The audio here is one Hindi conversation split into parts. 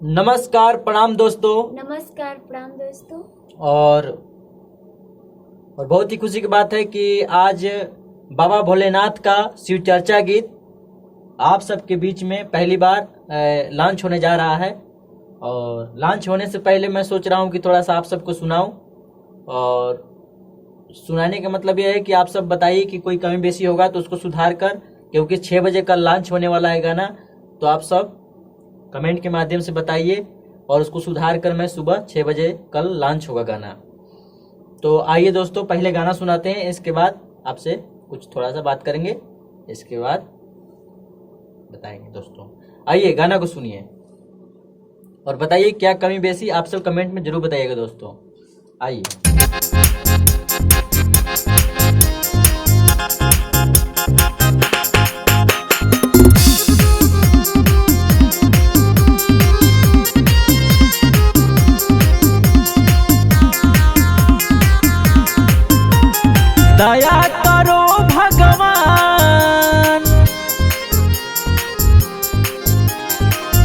नमस्कार प्रणाम दोस्तों। नमस्कार प्रणाम दोस्तों। और बहुत ही खुशी की बात है कि आज बाबा भोलेनाथ का शिव चर्चा गीत आप सबके बीच में पहली बार लॉन्च होने जा रहा है। और लॉन्च होने से पहले मैं सोच रहा हूं कि थोड़ा सा आप सबको सुनाऊं। और सुनाने का मतलब यह है कि आप सब बताइए कि कोई कमी बेसी होगा तो उसको सुधार कर, क्योंकि 6 बजे कल लॉन्च होने वाला है गाना। तो आप सब कमेंट के माध्यम से बताइए और उसको सुधार कर मैं सुबह 6 बजे कल लॉन्च होगा गाना। तो आइए दोस्तों, पहले गाना सुनाते हैं, इसके बाद आपसे कुछ थोड़ा सा बात करेंगे, इसके बाद बताएंगे दोस्तों। आइए गाना को सुनिए और बताइए क्या कमी बेसी आप सब कमेंट में जरूर बताइएगा दोस्तों। आइए। दया करो भगवान,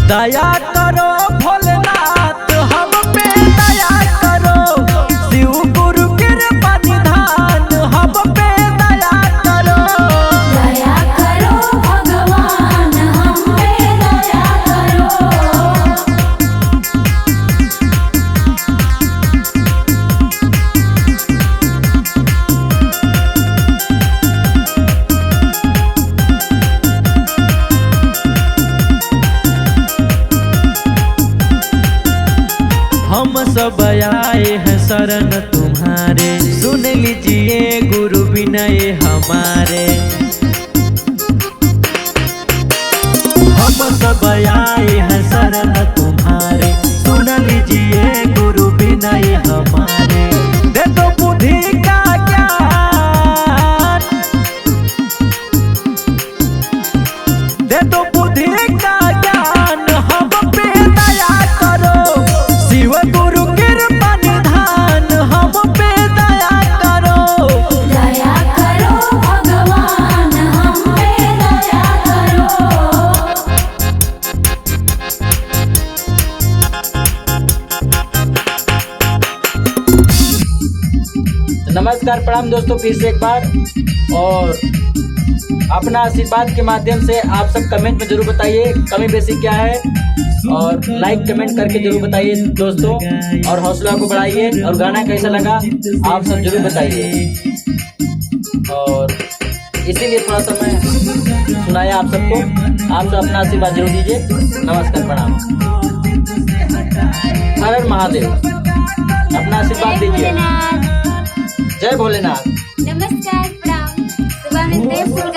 दया करो भोलेनाथ, हम पे दया करो। शिव गुरु कृपा निधान, हम पे दया करो। दया करो भगवान, हम पे दया करो। हम सब आए हैं शरण तुम्हारे, सुन लीजिए गुरु विनय हमारे। हम सब आए हैं शरण तुम्हारे, सुन लीजिए गुरु विनय हमारे। दे दो बुद्धि का ज्ञान, दे दो बुद्धि का ज्ञान, हम पे दया करो। शिव गुरु कृपा निधान, हम पे दया करो। दया करो भगवान, हम पे दया करो। नमस्कार प्रणाम दोस्तों, फिर से एक बार। और अपना आशीर्वाद के माध्यम से आप सब कमेंट में जरूर बताइए कमी बेसी क्या है, और लाइक कमेंट करके जरूर बताइए दोस्तों। और हौसला को बढ़ाइए, और गाना कैसा लगा आप सब जरूर बताइए। और इसीलिए थोड़ा सा मैं सुनाया आप सबको। आप सब अपना आशीर्वाद जरूर दीजिए। नमस्कार प्रणाम, हर हर महादेव। अपना आशीर्वाद जय दीजिए। भोलेनाथ। जय भोलेनाथ। नमस्कार प्रणाम। सुबह मिलते हैं फुल